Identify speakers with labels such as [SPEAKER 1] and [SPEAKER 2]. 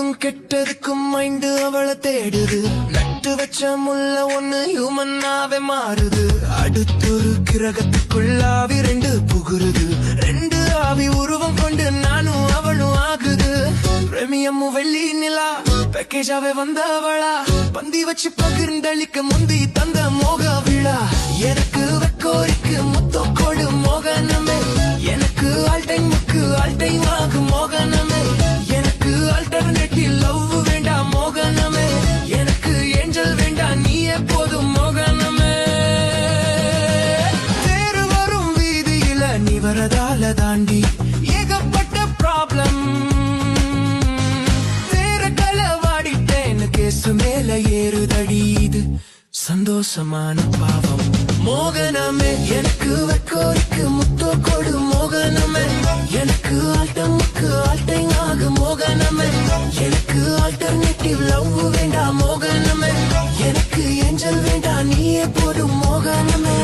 [SPEAKER 1] நல்லதுக்கும் கெட்டதுக்கும் mind அவளை தேடுது. நட்டு வச்ச முள்ள ஒண்ணு ஹியூமனாவே மாறுது. அடுத்தொரு கிரகத்துக்குள்ளாவி ரெண்டு புகுருது. ரெண்டு ஆவி உருவம் கொண்டு நானும் அவளும் ஆகுது. பிரேமியமும் வெள்ளி நிலா பேக்கேஜாவே வந்தவளா. பந்தி வச்சு பகிர்ந்தளிக்க முந்தி தந்த மோக விழா. எனக்கு வெக்கோரிக்கு முத்தோ கொடு மோகனமே. எனக்கு ஆல்டைம் முக்கு ஆல்டைம் ஆகும் மோகனமே. எனக்கு ஆல்டர்னேட்டிவ் லவ் வேண்டாம் மோகனமே. எனக்கு ஏஞ்சல் வேண்டாம் நீயே போதும் மோகனமே. தேறு வரும் வீதியில நீ வரதால தாண்டி ஏகப்பட்ட ப்ராப்ளம். தேர களவாடிட்டேன்னு கேசு மேல ஏறுதடி. இது சந்தோஷமான பாவம் மோகனமே. எனக்கு வெக்கோரிக்கு முத்தோ கொடு மோகனமே. எனக்கு ஆல்டமுக்கு ஆல்டைம் ஆகு மோகனமே. எனக்கு ஆல்டர்னேட்டிவ் லவ் வேண்டாம் மோகனமே. எனக்கு ஏஞ்சல் வேண்டாம் நீயே போடும் மோகனமே.